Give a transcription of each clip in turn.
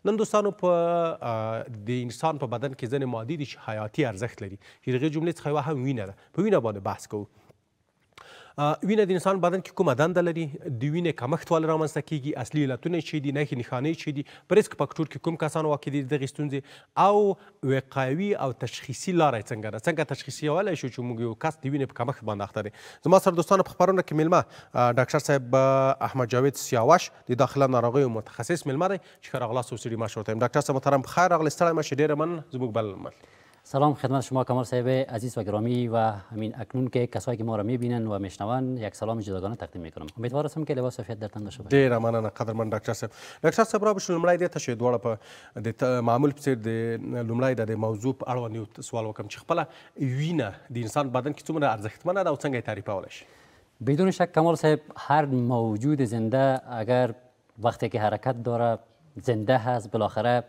نن دوستانو د انسان په بدن کې ځینې مادې دي چې حیاتي ارزښت لري چې د هغې جملې څخه یوه هم وینه ده. په وینه باندې بحث کوو. وینه د انسان بدن کې کومه دنده لري؟ د وینې کمښت ولې رامنځته کیږي؟ اصلي علتونه یې څه دي؟ نښې نښانې څه دي؟ په ریسک فاکټور کې کوم کسان واقع دي دغې ستونزې؟ او وقایوي او تشخیصي لاره یې څنګه ده؟ څنګه تشخیصولی شو چې موږ یو کس د وینې په کمښت باندې اخته دی؟ زما سره دوستانو په خپرونه کې میلمه ډاکټر صاحب احمد جاوید سیاوش د داخله ناروغیو متخصص میلمه دی چې ښه راغلاست اوسېدي ما شروع یم. ډاکټر صاحب محترم بخیر راغلی، ستړی مشې، ډېره مننه. زموږ بل سلام خدمت شما کمال صاحب عزیز و گرامی و همین اکنون که کسایی که ما را میبینن و میشنون یک سلام جداگانه تقدیم میکنم. امیدوار هستم که لباس عافیت در تن داشته باشید. ډېره مننه قدرمن ډاکټر صاحب. ډاکټر صاحب را بشو لومړی دې ته چې دواړه په د معمول په څېر د لومړی د موضوع په اړوند یو سوال وکړم چې خپله وینه د انسان بدن کې څومره ارزښتمنه ده او څنګه یې تعریفولی شي؟ بدون شک کمال صاحب هر موجود زنده اگر وقتی که حرکت داره زنده هست بالاخره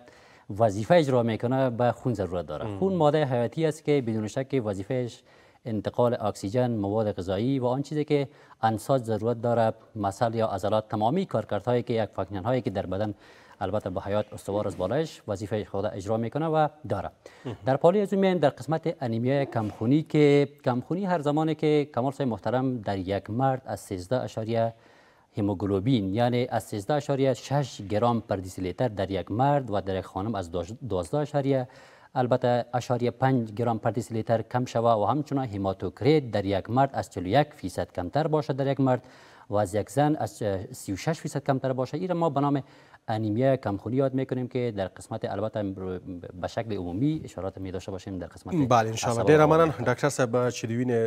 وظیفه اجرا میکنه به خون ضرورت داره. خون ماده حیاتی است که بدون شک وظیفهش انتقال اکسیژن، مواد غذایی و آن چیزی که انساج ضرورت داره، مصل یا عضلات، تمامی کارکردهایی که یک فانکشن هایی که در بدن البته به حیات استوار از بالایش وظیفه خود اجرا میکنه و داره. در پالی از اون در قسمت انیمیای کمخونی که کمخونی هر زمانی که کمال صاحب محترم در یک مرد از 13 هموگلوبین یعنی از 13.6 گرم پر دیسیلیتر در یک مرد و در یک خانم از 12 البته 5 گرم پر دیسیلیتر کم شود و همچنان هماتوکریت در یک مرد از 41% کمتر باشد در یک مرد و از یک زن از 36% کمتر باشد. این ما به نام انیمیا کمخونی یاد میکنیم که در قسمت البته به شکل عمومی اشارات می داشته باشیم در قسمت بله ان شاء الله. ډیره مننه ډاکټر صاحب چې د وینې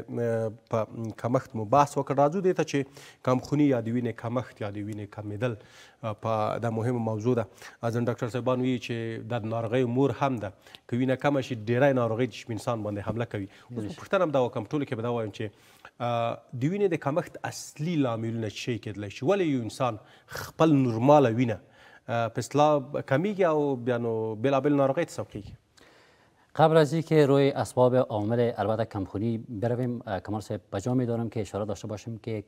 په کمښت مو بحث وکړ. راځو دې ته چې کمخوني یا د وینې کمښت یا د وینې کمیدل په دا مهمه موضوع ده. ځینې ډاکټر صاحبان وایي چې دا د ناروغیو مور هم ده، که وینه کمه شي ډیری ناروغۍ چې انسان باندې حمله کوي. اوس پوښتنه هم دا وکړم، ټولو کې به دا وایم چې د وینې د کمښت اصلي لاملونه څه شی کیدلی شي؟ ولې یو انسان خپل نورماله وینه په اصطلاح کمیږي او بیا نو بېلابېل ناروغۍ تصاب کیږي؟ قبل از اینکه روی اسباب عامل البته کمخونی برویم کمال صاحب بجا می‌دارم که اشاره داشته باشیم که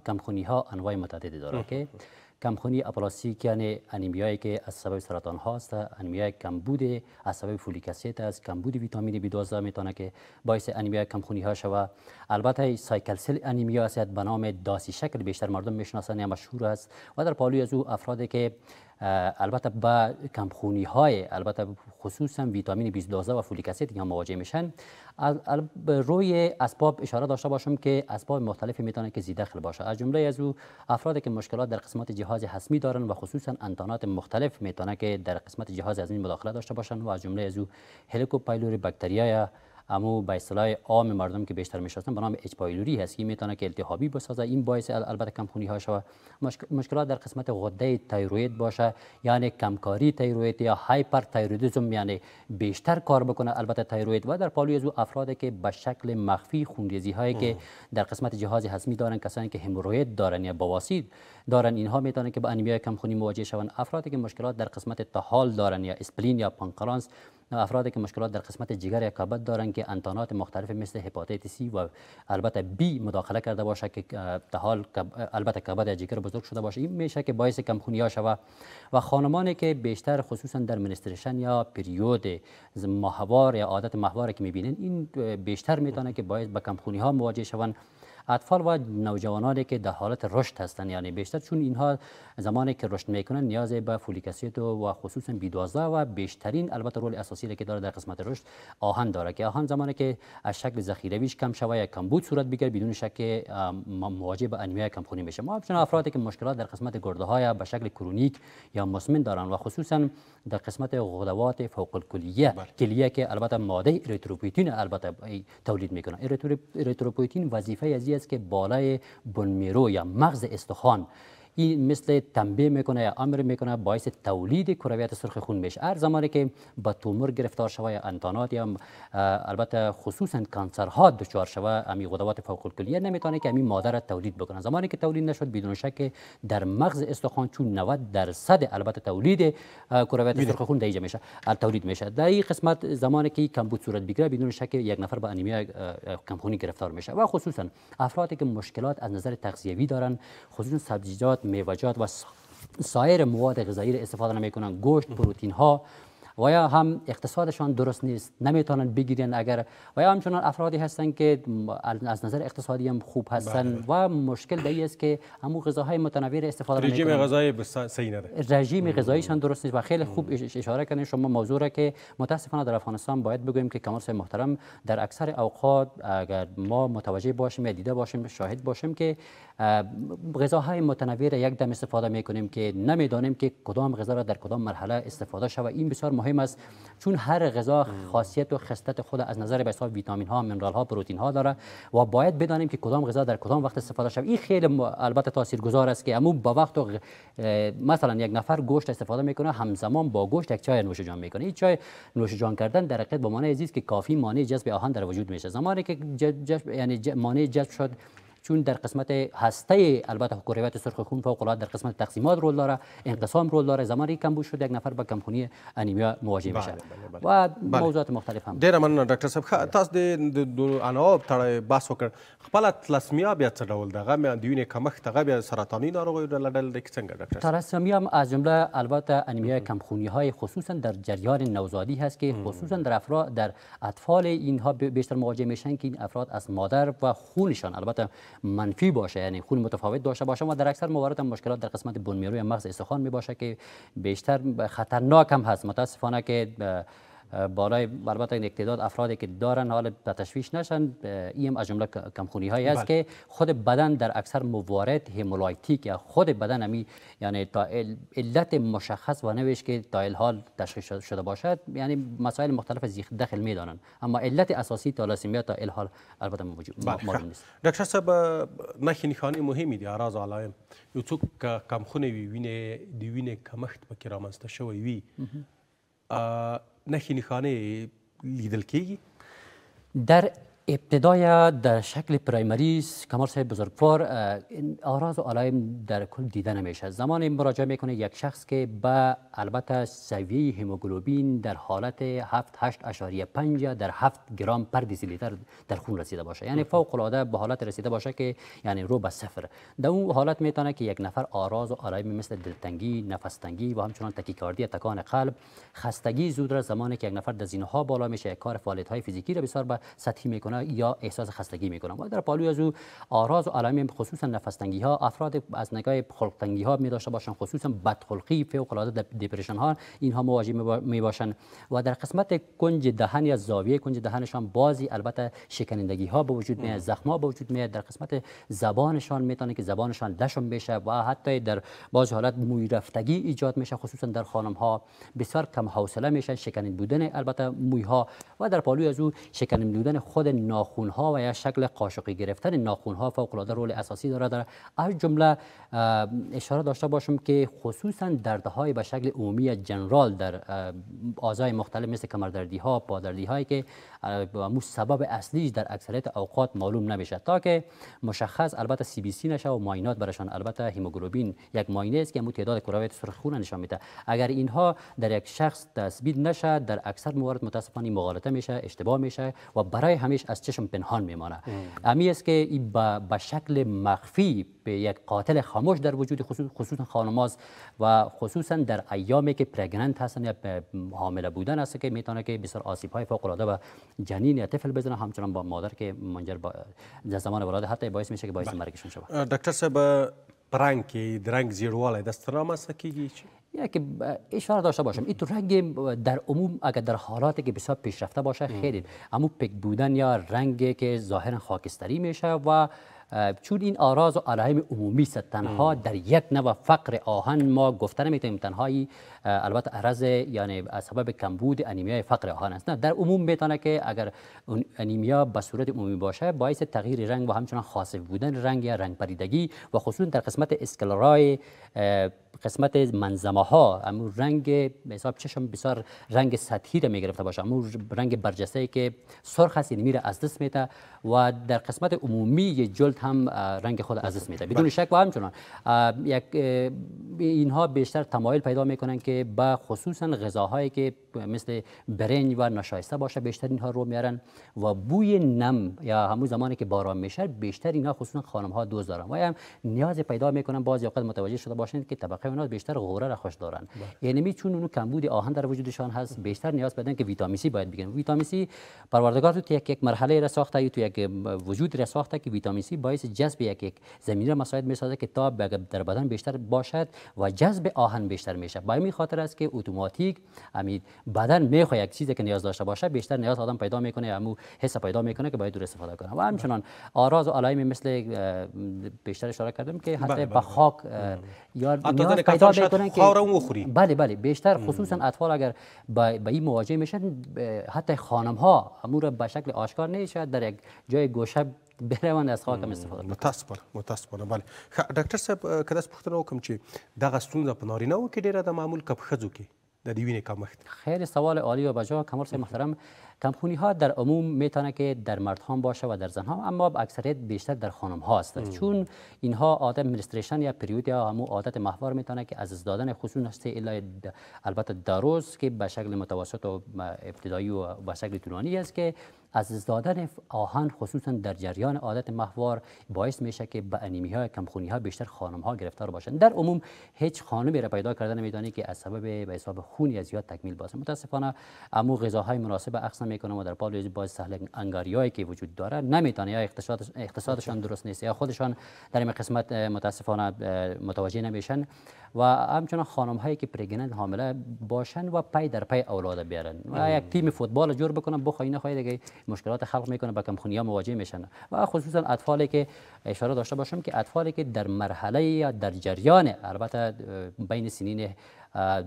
کمخونی ها انواع متعددی داره که کمخونی آپلاستیک یعنی انیمیایی که از سبب سرطان هاست، انیمیای کمبود از سبب فولیک اسید است، کمبود ویتامین B12 میتونه که باعث انیمیای کمخونی ها شود. البته سایکل سل انیمیا است به نام داسی شکل بیشتر مردم میشناسند یا مشهور است و در پالوی از او افرادی که البته با کمخونی های البته خصوصا ویتامین B12 و فولیک اسید یا مواجه میشن. روی اسباب اشاره داشته باشم که اسباب مختلفی میتونه که زیدخل باشه، از جمله از او افرادی که مشکلات در قسمت جهاز هضمی دارن و خصوصا انتانات مختلف میتونه که در قسمت جهاز هضمی مداخله داشته باشن و از جمله از او هلیکوپایلوری باکتریا امو به اصطلاح عام مردم که بیشتر میشناسن به نام اچ پایلوری هست که میتونه که التهابی بسازه. این باعث البته کمخونی ها شود. مشکلات در قسمت غده تایروید باشه یعنی کمکاری تایروید یا هایپر تایرویدism یعنی بیشتر کار بکنه البته تایروید و در پالوی از او افرادی که به شکل مخفی خونریزی هایی که در قسمت جهاز هضمی دارن، کسانی که هموروید دارن یا بواسیر دارن، اینها میتونن که با انیمیا کمخونی مواجه شوند. افرادی که مشکلات در قسمت طحال دارن یا اسپلین یا پانکرانس، افرادی که مشکلات در قسمت جگر یا کبد دارن که انتانات مختلف مثل هپاتیت سی و البته بی مداخله کرده باشه که طحال البته کبد یا جگر بزرگ شده باشه، این میشه که باعث کمخونی ها شود. و خانمانی که بیشتر خصوصا در منستریشن یا پریود ماهوار یا عادت ماهوار که میبینین، این بیشتر میتونه که باعث به کمخونی ها مواجه شوند. اطفال و نوجوانانی که در حالت رشد هستند یعنی بیشتر، چون اینها زمانی که رشد میکنن نیاز به فولیک اسید و خصوصا B12 و بیشترین البته رول اساسی که داره در قسمت رشد آهن داره که آهن زمانی که از شکل ذخیرویش کم شود یا کمبود صورت بگیره بدون شک مواجه به انیمیا کمخونی میشه. ما همچنین افرادی که مشکلات در قسمت گرده های به شکل کرونیک یا مزمن دارن و خصوصا در قسمت غدوات فوق الکلیه کلیه که البته ماده اریتروپویتین البته تولید میکنه. اریتروپویتین وظیفه ازی است که بالای بون میرو یا مغز استخوان این مثل تنبیه میکنه یا امر میکنه، باعث تولید کرویات سرخ خون میشه. هر زمانی که با تومور گرفتار شوه یا انتانات یا البته خصوصا کانسرها دچار شوه، امی غدوات فوق الکلیه نمیتونه که امی ماده را تولید بکنه. زمانی که تولید نشد بدون شک در مغز استخوان، چون 90% البته تولید کرویات سرخ خون دیجا میشه تولید میشه. در این قسمت زمانی که کمبود صورت بگیره بدون شک یک نفر با انیمیا کمخونی گرفتار میشه و خصوصا افرادی که مشکلات از نظر تغذیوی دارن، خصوصا سبزیجات، میوه‌جات و سایر مواد غذایی را استفاده نمیکنن، گوشت، پروتئین ها، و یا هم اقتصادشان درست نیست، نمیتونن بگیرن. اگر و یا همچنان افرادی هستن که از نظر اقتصادی هم خوب هستن و مشکل به است که همون غذاهای متنوع را استفاده نمیکنن. رژیم غذایی صحیح نداره، رژیم غذاییشان درست نیست و خیلی خوب اشاره کردین شما موضوع را که متاسفانه در افغانستان باید بگوییم که کمال صاحب محترم در اکثر اوقات اگر ما متوجه باشیم یا دیده باشیم شاهد باشیم که غذاهای متنوع را یک دم استفاده میکنیم که نمیدانیم که کدام غذا را در کدام مرحله استفاده شود. این بسیار مهم است چون هر غذا خاصیت و خصلت خود از نظر به حساب ویتامین ها، منرال ها، پروتئین ها داره و باید بدانیم که کدام غذا در کدام وقت استفاده شود. این خیلی البته تاثیرگذار است که با وقت و مثلا یک نفر گوشت استفاده میکنه همزمان با گوشت یک چای نوش جان میکنه. این چای نوش جان کردن در حقیقت به معنای عزیز که کافی مانع جذب آهن در وجود میشه. زمانی که مانع جذب شد چون در قسمت هسته البته کرویات سرخ خون فوق العاده در قسمت تقسیمات رول داره، انقسام رول داره. زمانی کمبود شد یک نفر با کمخونی انیمیا مواجه میشه و موضوعات مختلف هم. ډیر مننه ډاکټر صاحب. تاسو د انواع تړه بحث وکړ. خپل تلسمیا بیا څه ډول دغه د وینې کمښت هغه بیا سرطاني ناروغیو ډول د څنګه ډاکټر؟ تلسمیا هم از جمله البته انیمیا کمخونی های خصوصا در جریان نوزادی هست که خصوصا در اطفال اینها بیشتر مواجه میشن که این افراد از مادر و خونشان البته منفی باشه، یعنی خون متفاوت داشته باشه و در اکثر موارد هم مشکلات در قسمت بون میروی مغز استخوان می باشه که بیشتر خطرناک هم هست. متاسفانه که بالای البته یک تعداد افرادی که دارن حال تشویش نشن، این هم از جمله کمخونی هایی است که خود بدن در اکثر موارد هیمولایتیک یا خود بدن همی یعنی تا علت مشخص و نویش که تا الحال تشخیص شده باشد، یعنی مسائل مختلف داخل میدانن، اما علت اساسی تالاسیمیا تا الحال البته معلوم نیست. ډاکټر صاحب نښې نښانې مهمې دي، اعراض علایم. یو څوک کمخونی وي، وینې د وینې کمښت پکې رامنځته شوی وي، نښې نښانې لیدل کیږي؟ در ابتدای در شکل پرایمری کمال صاحب بزرگوار اعراض و علایم در کل دیده نمیشه. زمانی مراجعه میکنه یک شخص که با البته سویه هموگلوبین در حالت 7.8.5 در 7 گرم پر دسیلیتر در خون رسیده باشه، یعنی فوق العاده به حالت رسیده باشه که یعنی رو به صفر. در اون حالت میتونه که یک نفر اعراض و علایم مثل دلتنگی، نفس تنگی و همچنان تاکیکاردی، تکان قلب، خستگی زود را زمانی که یک نفر در زینه‌ها بالا میشه، کار فعالیت های فیزیکی را بسیار به سطحی میکنه یا احساس خستگی میکنن. و در پالوی از او اعراض و علائم خصوصا نفس تنگی ها، افراد از نگاه خلق تنگی ها می داشته باشن، خصوصا بدخلقی فوق العاده دپرشن ها اینها مواجه می باشن. و در قسمت کنج دهن یا زاویه کنج دهنشان بازی البته شکنندگی ها به وجود میاد، زخم ها به وجود میاد. در قسمت زبانشان میتونه که زبانشان لشم بشه و حتی در بعض حالات موی رفتگی ایجاد میشه، خصوصا در خانم ها بسیار کم حوصله میشن، شکننده بودن البته موی ها. و در پالوی از او شکننده بودن خود ناخون ها و یا شکل قاشقی گرفتن ناخون ها فوق العاده رول اساسی داره. از جمله اشاره داشته باشم که خصوصا دردهای به شکل عمومی جنرال در اعضای مختلف مثل کمردردی ها، پادردی هایی که سبب اصلیش در اکثریت اوقات معلوم نمیشه تا که مشخص البته سی بی سی نشه و معاینات برشان. البته هیموگلوبین یک معاینه است که همون تعداد کرویات سرخ خون نشان میده. اگر اینها در یک شخص تثبیت نشه در اکثر موارد متاسفانه مغالطه میشه، اشتباه میشه و برای همیشه از چشم پنهان میمانه. امی است که به شکل مخفی به یک قاتل خاموش در وجود خصوصا خانم‌هاست و خصوصا در ایامی که پرگننت هستن یا حامله بودن است که میتونه که بسیار آسیب‌های فوق‌العاده به جنین یا طفل بزنه، همچنان با مادر که منجر به زمان ولاده حتی باعث میشه که باعث مرگشون شود. ډاکټر صاحب رنگ کې د رنگ زیړوالی د سترامه کیږي؟ یا که اشاره داشته باشم این تو رنگ در عموم اگر در حالاتی که بسیار پیشرفته باشه خیلی اما پک بودن یا رنگی که ظاهرا خاکستری میشه و چون این اعراض و علائم عمومی است، تنها در یک نوع فقر آهن ما گفته نمیتونیم تنهایی البته عرض یعنی از سبب کمبود انیمیای فقر آهن است. نه، در عموم میتونه که اگر انیمیا به صورت عمومی باشه باعث تغییر رنگ و همچنان خاصف بودن رنگ یا رنگ پریدگی و خصوصا در قسمت اسکلرای قسمت منظمه ها امور رنگ به حساب چشم بسیار رنگ سطحی را میگرفته باشه، امور رنگ برجسته که سرخ است میره از دست میده و در قسمت عمومی جلد هم رنگ خود از دست میده بدون شک. و همچنان اینها بیشتر تمایل پیدا میکنن که با خصوصا غذاهایی که مثل برنج و نشایسته باشه بیشتر اینها رو میارن و بوی نم یا همون زمانی که باران میشه بیشتر اینها خصوصا خانم ها دوست دارن و هم نیاز پیدا میکنن بعضی اوقات متوجه شده باشین که طبقه حیوانات بیشتر غوره را خوش دارن. یعنی چون اون کمبود آهن در وجودشان هست بیشتر نیاز بدن که ویتامین سی باید بگیرن. ویتامین سی پروردگار تو یک مرحله را ساخته یا تو یک وجود را ساخته که ویتامین سی باعث جذب یک زمینه مساعد میسازه که تا در بدن بیشتر باشد و جذب آهن بیشتر میشه. با این خاطر است که اتوماتیک بدن میخواد یک چیزی که نیاز داشته باشه بیشتر نیاز آدم پیدا میکنه، همو حس پیدا میکنه که باید دور استفاده کنه. و همچنان آراز و علائم مثل بیشتر اشاره کردم که حتی به خاک یا نیاز پیدا میکنن که بله بیشتر خصوصا اطفال اگر با این مواجه میشن، حتی خانم ها امور به شکل آشکار نمیشه در یک جای گوشه بروند از خاک استفاده کنه. متاسفانه بله. ډاکټر صاحب که داسې پوښتنه وکړم چې دغه ستونزه په نارینه‌وو کې ډېره د معمول که په ښځو کې د دې وینې کمښت؟ خیلی سوال عالی و بجا کمال صاحب محترم. کمخونی ها در عموم میتونه که در مردها باشه و در زنها، اما به اکثریت بیشتر در خانم ها است، چون اینها عادت منستریشن یا پریود یا همون عادت ماهوار میتونه که از دادن خصوصا الا البته در روز که به شکل متوسط و ابتدایی و به شکل طولانی است که از دادن آهن خصوصا در جریان عادت ماهوار باعث میشه که به انیمی های کمخونی ها بیشتر خانم ها گرفتار باشند. در عموم هیچ خانمی را پیدا کردن نمیدانی که از سبب به حساب خونی زیاد تکمیل باشه. متاسفانه امو غذاهای مناسب اخذ میکنه و در پال باز سهل انگاریایی که وجود داره نمیتونه، یا اقتصادشان درست نیست یا خودشان در این قسمت متاسفانه متوجه نمیشن، و همچنان خانم هایی که پرگننت حامله باشن و پی در پی اولاد بیارن و یک تیم فوتبال جور بکنن بخوای نخوای دیگه مشکلات خلق میکنه، با کمخونی ها مواجه میشن. و خصوصا اطفالی که اشاره داشته باشم که اطفالی که در مرحله یا در جریان البته بین سنین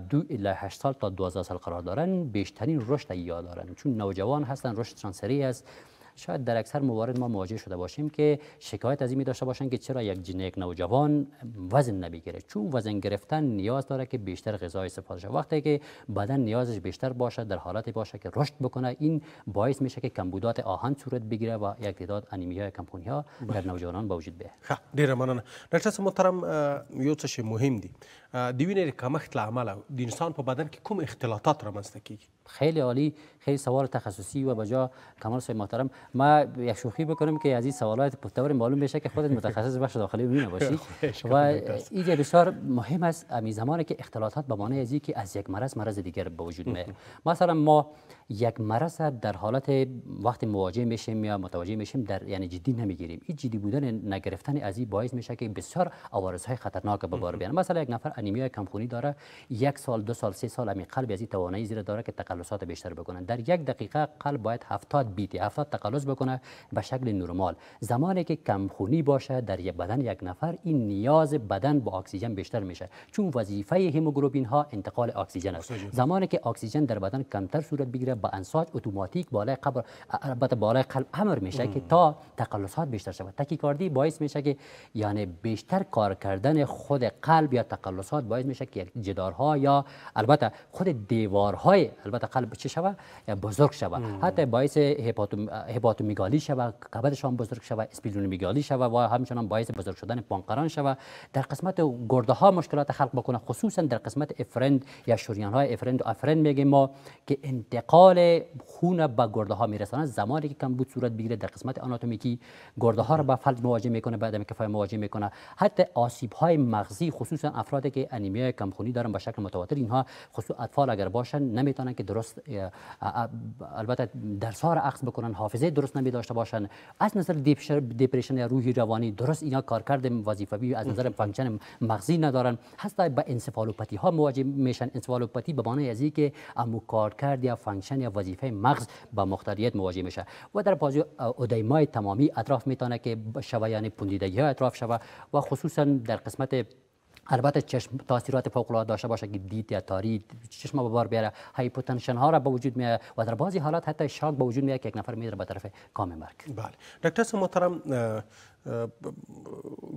2 الی 8 سال تا 12 سال قرار دارن بیشترین رشد یا دارن، چون نوجوان هستن، رشدشان سریع است. شاید در اکثر موارد ما مواجه شده باشیم که شکایت از این داشته باشن که چرا یک نوجوان وزن نمیگیره، چون وزن گرفتن نیاز داره که بیشتر غذا استفاده شه. وقتی که بدن نیازش بیشتر باشه، در حالتی باشه که رشد بکنه، این باعث میشه که کمبودات آهن صورت بگیره و یک تعداد انیمی های کمخونی ها در نوجوانان به وجود بیاد. ډیره مننه. ډاکټر صاحب محترم، یو څه شی مهم دي د وینې کمښت له امله د انسان په بدن کې کوم اختلاطات رامنځته کیږي؟ خیلی عالی، خیلی سوال تخصصی و بجا. کمال صاحب محترم، ما یک شوخی بکنم که از این سوالات به طور معلوم بشه که خودت متخصص بخش داخلی وینه باشی و این بسیار مهم است. امی زمانی که اختلاطات به معنی از که از یک مرض دیگر به وجود میاد، مثلا ما یک مرض در حالت وقتی مواجه میشیم یا متوجه میشیم در یعنی جدی نمیگیریم، این جدی بودن نگرفتن از این باعث میشه که بسیار عوارضهای خطرناک به بار بیارن. مثلا یک نفر انیمیا کمخونی داره، 1 سال 2 سال 3 سال امی قلب از این توانایی زیاد داره که تقلصات بیشتر بکنه. در 1 دقیقه قلب باید 70 بیت 70 تقلص بکنه به شکل نرمال. زمانی که کمخونی باشه در یک بدن یک نفر، این نیاز بدن به اکسیژن بیشتر میشه، چون وظیفه هموگلوبین ها انتقال اکسیژن است. زمانی که اکسیژن در بدن کمتر صورت بگیره، با انساج اتوماتیک بالای قلب امر میشه که تا تقلصات بیشتر شود. تاکیکاردی باعث میشه که یعنی بیشتر کار کردن خود قلب یا تقلصات باعث میشه که جدارها یا البته خود دیوارهای البته قلب چه شود بزرگ شود، حتی باعث هپاتومیگالی شود، کبدشان بزرگ شود، اسپلینومیگالی شود و همچنان باعث بزرگ شدن پانقران شود. در قسمت گرده ها مشکلات خلق بکنه، خصوصا در قسمت افرند یا شریان های افرند و افرند میگیم ما که انتقال خون به گرده ها میرساند. زمانی که کمبود صورت بگیره در قسمت آناتومیکی گرده ها را به فلج مواجه میکنه، به عدم کفایت مواجه میکنه. حتی آسیب های مغزی، خصوصا افرادی که انیمیا کمخونی دارن به شکل متواتر، اینها خصوصا اطفال اگر باشن نمیتونن که درست البته درس‌ها را اخذ بکنن، حافظه درست نمی‌داشته باشن، از نظر دیپریشن یا روحی روانی درست اینا کارکرد وظیفوی از نظر فانکشن مغزی ندارن، حتی با انسفالوپاتی ها مواجه میشن. انسفالوپاتی به معنی از اینکه امو کارکرد یا فانکشن یا وظیفه مغز با مختلفیت مواجه میشه و در بازی اودیمای تمامی اطراف میتونه که شویان پوندیدگی ها اطراف شوه و خصوصا در قسمت البته چشم تاثیرات فوق العاده داشته باشه که دید یا تاری چشم به بار بیاره، هایپوتنشن ها را به وجود میاره و در بعضی حالات حتی شاک به وجود میاره که یک نفر میره به طرف کام مرگ. بله ډاکټر صاحب محترم،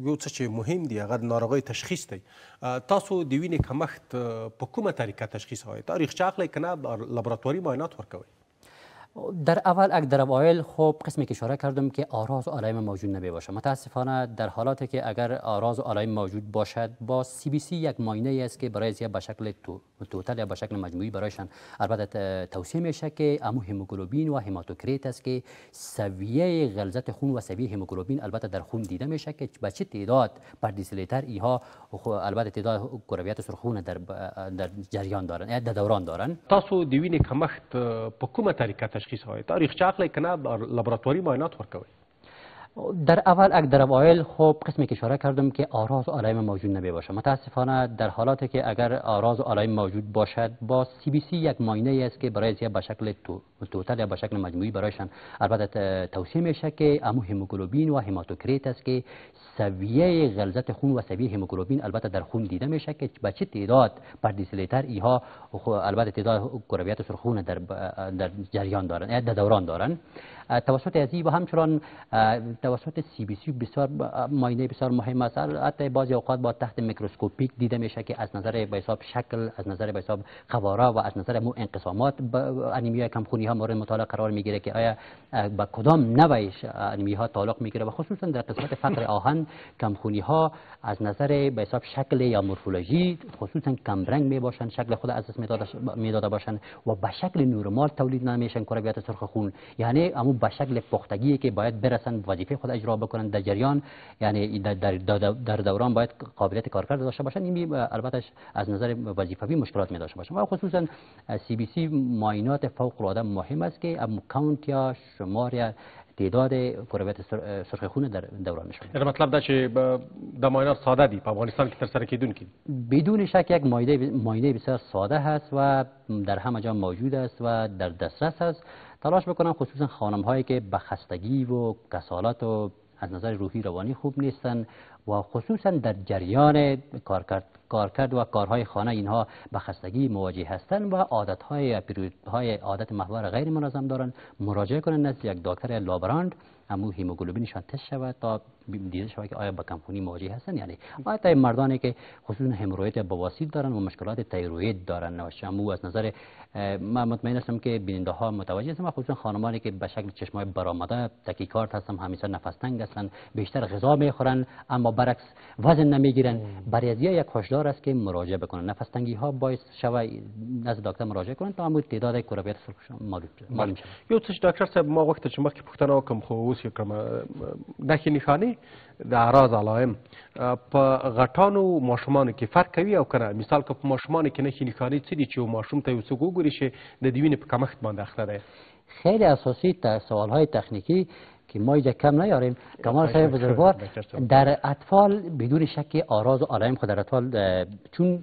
یو څه چې مهم دی هغه د ناروغۍ تشخیص دی. تاسو د وینې کمښت په کومه طریقه تشخیص کوئ؟ تاریخچه اخلئ که نه لابراتواري معاینات ورکوئ؟ در اوایل خب قسمی که اشاره کردم که آراز و علائم موجود نمی باشه. متاسفانه در حالاتی که اگر آراز و علائم موجود باشد با CBC یک معاینه است که برای به شکل توتال یا به شکل مجموعی برایشان البته توصیه میشه که امو هموگلوبین و هماتوکریت است که سویه غلظت خون و سویه هموگلوبین البته در خون دیده میشه که به چه تعداد پر دیسیلیتر اینها البته تعداد کرویات سرخون در جریان دارن، در دوران دارن. تاسو د وینې کمښت په کومه طریقه تشخیص کوئ؟ تاریخچه اخلئ که نه لابراتواري معاینات ورکوئ؟ در اوایل خب قسمی که اشاره کردم که آراز و علائم موجود نمی باشه. متاسفانه در حالاتی که اگر آراز و علائم موجود باشد با CBC یک معاینه است که برای به شکل توتال یا به شکل مجموعی برایشان البته توصیه میشه که امو هموگلوبین و هماتوکریت است که سویه غلظت خون و سویه هموگلوبین البته در خون دیده میشه که به چه تعداد پر دیسیلیتر اینها البته تعداد کرویات سرخون در جریان دارن، در دوران دارن. توسط ازی و همچنان توسط CBC بسیار معاینه بسیار مهم است. حتی بعضی اوقات با تحت میکروسکوپیک دیده میشه که از نظر به حساب شکل، از نظر به حساب قواره و از نظر مو انقسامات انیمیا کمخونی ها مورد مطالعه قرار میگیره که آیا با کدام نوعش انیمیا ها تعلق میگیره و خصوصا در قسمت فقر آهن کمخونی ها از نظر به حساب شکل یا مورفولوژی خصوصا کمرنگ می باشن، شکل خود از دست میداده باشن و به شکل نورمال تولید نمیشن کرویات سرخ خون، یعنی همون به شکل پختگی که باید برسن وظیفه خود اجرا بکنن در جریان، یعنی در دوران باید قابلیت کارکرد داشته باشن. این البته از نظر وظیفوی مشکلات می داشته باشن و خصوصا CBC معاینات فوق العاده مهم است که کاونت یا شمار یا تعداد کرویات سرخ خون در دورانشون. یعنی مطلب دا چې د معاینات ساده دي په افغانستان کې ترسره کیدونکي؟ بدون شک یک معاینه بسیار ساده هست و در همه جا موجود است و در دسترس است. تلاش بکنم خصوصا خانم هایی که به خستگی و کسالت و از نظر روحی روانی خوب نیستن و خصوصا در جریان کارکرد و کارهای خانه اینها به خستگی مواجه هستند و عادت محور غیر منظم دارن، مراجعه کنند نزد یک دکتر لابراند همو هموگلوبینشان تست شود تا دیده شود که آیا با کمخونی مواجه هستن یا نه. و حتی مردانی که خصوصا همروئید بواسیر دارن و مشکلات تایروئید دارن و شامو از نظر من مطمئن هستم که بیننده ها متوجه هستن و خصوصا خانمانی که به شکل چشمای برآمده تاکیکارد هستن، همیشه نفس تنگ هستن، بیشتر غذا میخورن اما برعکس وزن نمیگیرن، برای از یک هشدار است که مراجعه بکنن. نفس تنگی ها باعث شود نزد دکتر مراجعه کنن تا همون تعداد کرویات سرخ معلوم شود. یو څه ډاکټر صاحب ما وخت چې مخکې پوښتنه وکړم خو اوس یې کړم نښې نښانې د اعراض علائم په غټانو ماشومانو کې فرق کوي او کنه؟ مثال که په ماشومانو کې نښې نښانې څه دي چې یو ماشوم ته یو څوک وګوري چې د دې وینې په کمښت باندې اخته دی؟ خیلی اساسی سوالهای تکنیکی که ما اینجا کم نیاریم. کمال صاحب بزرگوار، در اطفال بدون شک آراز و علائم خود در اطفال چون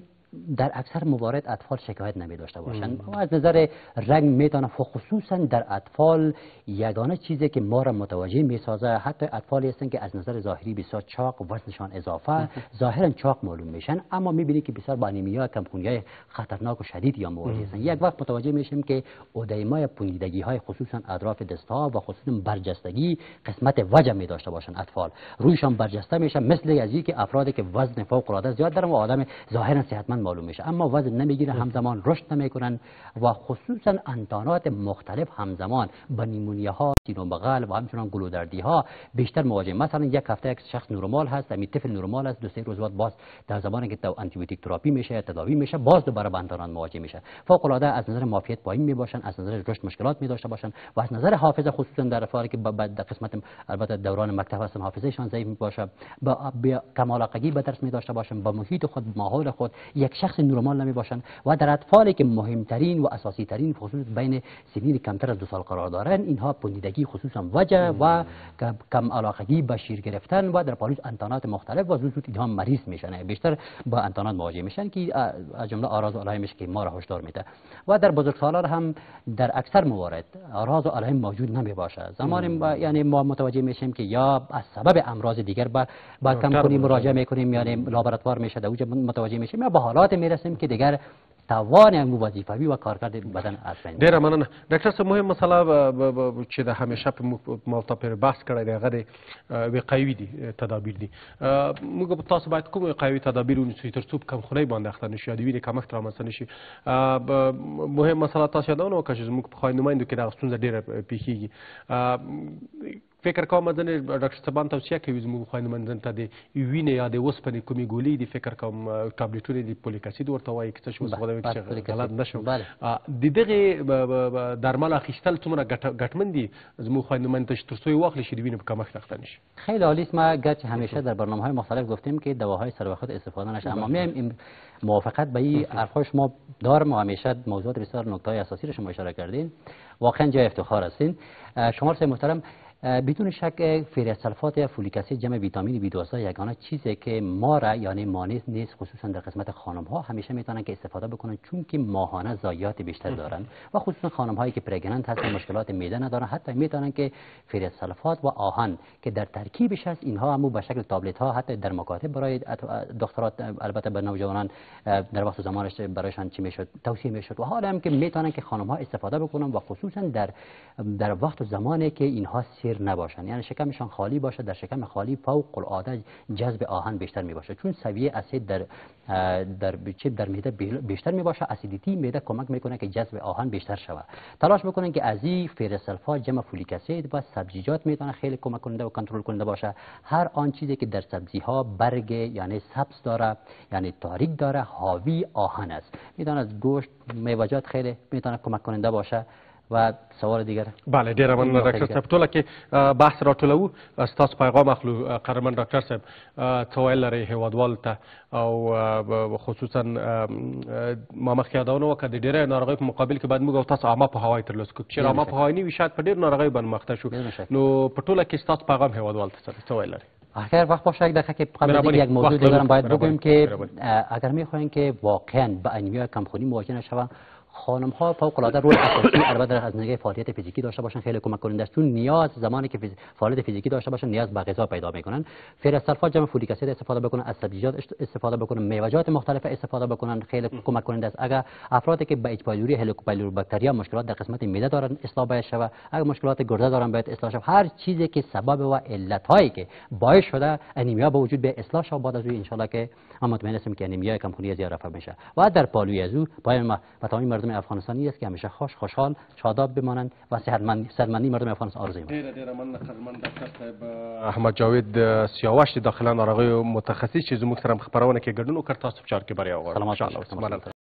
در اکثر موارد اطفال شکایت نمی داشته باشند و از نظر رنگ میتونه خصوصا در اطفال یگانه چیزی که ما را متوجه می سازه، حتی اطفالی هستند که از نظر ظاهری بسیار چاق، وزنشان اضافه، ظاهرا چاق معلوم میشن اما میبینید که بسیار با انیمیا کمخونی خطرناک و شدید یا مواجه هستند. یک وقت متوجه میشیم که ادیما پوسیدگی های خصوصا اطراف دستها و خصوصا برجستگی قسمت وجه می داشته باشند. اطفال رویشان برجسته میشن مثل ازی که افرادی که وزن فوق العاده زیاد دارن و آدم ظاهرا صحتمند معلوم میشه اما وزن نمیگیره، همزمان رشد نمیکنن و خصوصا انتانات مختلف همزمان با نیمونیا ها، سینوم بغل و همچنان گلودردی ها بیشتر مواجه. مثلا یک هفته یک شخص نرمال هست، همین طفل نرمال است، 2-3 روز بعد باز در زمانی که آنتی بیوتیک تراپی میشه یا تداوی میشه باز دوباره با انتانات مواجه میشه. فوق العاده از نظر معافیت پایین میباشن، از نظر رشد مشکلات میداشته باشن و از نظر حافظه خصوصا در افرادی که بعد قسمت البته دوران مکتب هستن حافظهشان ضعیف میباشه، با کمالگی به درس میداشته باشن، با محیط خود، ماحول خود یک شخص نرمال نمی باشند و در اطفالی که مهمترین و اساسی ترین خصوص بین سنین کمتر از 2 سال قرار دارند اینها پوسیدگی خصوصا وجه و کم علاقگی به شیر گرفتن و در پالیس انتانات مختلف و زود اینها مریض میشن، بیشتر با انتانات مواجه میشن که از جمله آراز و علائمش که ما را هشدار میده. و در بزرگسالان هم در اکثر موارد آراز و علائم موجود نمی باشه. زمانی یعنی ما متوجه میشیم که یا از سبب امراض دیگر با کمخونی مراجعه میکنیم، یعنی لابراتوار میشه، در اونجا متوجه میشیم یا به حالات میرسیم که دیگر توان مو وظیفوي و کارکرد بدن اصلا. ډیره مننه ډاکټر صاحب. مهم مسله چې د همیشه په موضوع پر بحث کړی دی هغه د وقایوي دي تدابیر دي. موږ په تاسو باید کوم وقایوي تدابیر ونیسو تر څو په کمخونۍ باندې اخته نه شي، د وینې کمښت رامنځته نه شي. مهم مسله تاسو یادونه وکړه چې زموږ پخواني نمایندو کې دغه ستونزه ډیره پیښیږي. فکر کوم ځینې ډاکټر صاحبان توصیه کوي زموږ پخواني نمایندګانو ته د وینې یا د اوسپنې کومې ګولۍ دي، فکر کوم ټابلیټونه دي، فولیک اسید ورته وایي که څه شي وسوځوي چې غلط نه شم. د دغې درمل اخیستل څومره ګټمن دي زموږ پخواني نمایندو ته چې تر څو یې واخلي شي د وینې په کمښت اخته نه شي؟ خیلی عالی است. ما گرچه همیشه در برنامه‌های مختلف گفتیم که دواهای سر وقت استفاده نشه، اما میایم موافقت به این حرف‌ها شما دارم و همیشه موضوعات بسیار نکته‌های اساسی رو شما اشاره کردین. واقعا جای افتخار هستین. شما سه محترم، بدون شک فیرسلفات یا فولیک اسید جمع ویتامین B12 یگانه چیزی که ما را یعنی مانع نیست، خصوصا در قسمت خانم ها همیشه میتونن که استفاده بکنن چون که ماهانه ضایعات بیشتر دارن و خصوصا خانم هایی که پرگننت هستن، مشکلات معده ندارن، حتی میتونن که فیرسلفات و آهن که در ترکیبش هست اینها هم به شکل تابلت ها حتی در مکاتب برای دخترات البته به نوجوانان در وقت زمانش برایشان چی میشد توصیه میشد و حالا هم که میتونن که خانم ها استفاده بکنن و خصوصا در وقت و زمانی که اینها نباشن، یعنی شکمشان خالی باشه. در شکم خالی فوق العاده جذب آهن بیشتر می باشه چون سویه اسید در معده بیشتر می باشه. اسیدیتی معده کمک میکنه که جذب آهن بیشتر شود. تلاش بکنن که از این فیرسلفات جمع فولیک اسید و سبزیجات میتونه خیلی کمک کننده و کنترل کننده باشه. هر آن چیزی که در سبزی ها برگ یعنی سبز داره یعنی تاریک داره حاوی آهن است، میتونه از گوشت میوه‌جات خیلی میتونه کمک کننده باشه. و سوال دیگر بله ډیره مننه ډاکټر صاحب. ټوله کې بحث راټولوو، ستاسو پیغام اخلو. قهرمن ډاکټر صاحب څه ویل لرئ هیوادوالو ته او خصوصا ما مخکې یادونه وکړه د ډېری ناروغیو په مقابل کې باید موږ او تاسو عامه پوهاوی ترلاسه کړو. چې عامه پوهاوی نه وي شاید په ډېرو ناروغیو باندې مخته شو. نو په ټوله کې ستاسو پیغام هیوادوالو ته څه ویل لرئ؟ اگر وقت باشه یک دقیقه که قبل از یک موضوع دیگرم باید بگویم که اگر میخواین که واقعا با انیمیا کمخونی مواجه نشوند، خانم ها فوق العاده رول اساسی البته از نظر فعالیت فیزیکی داشته باشن خیلی کمک کننده است، چون نیاز زمانی که فعالیت فیزیکی داشته باشن نیاز به غذا پیدا میکنن. فیرسلفات جمع فولیک اسید استفاده بکنن، از سبزیجات استفاده بکنن، میوه‌جات مختلف استفاده بکنن، خیلی کمک کننده است. اگر افرادی که با اچ پایلوری هلیکوپایلوری باکتریا مشکلات در قسمت معده دارن اصلاح باید شود، اگر مشکلات گرده دارن باید اصلاح شود. هر چیزی که سبب و علت هایی که باعث شده انیمیا به وجود بیاد اصلاح شود. بعد از ان شاء الله که ما مطمئن هستیم که انیمیا کمخونی زیاد رفع میشه. و در پالوی از او پای ما تمام مردم افغانستانی است که همیشه خوشحال شاداب بمانند و صحتمندی مردم افغانستان آرزو می‌کنم. ډیره مننه قهرمان ډاکټر صاحب احمد جاوید سیاوش د داخله ناروغیو متخصص چې زموږ سره خبرونه کې ګډون وکړ. تاسو په چار کې بریا وغواړم. ان شاء الله.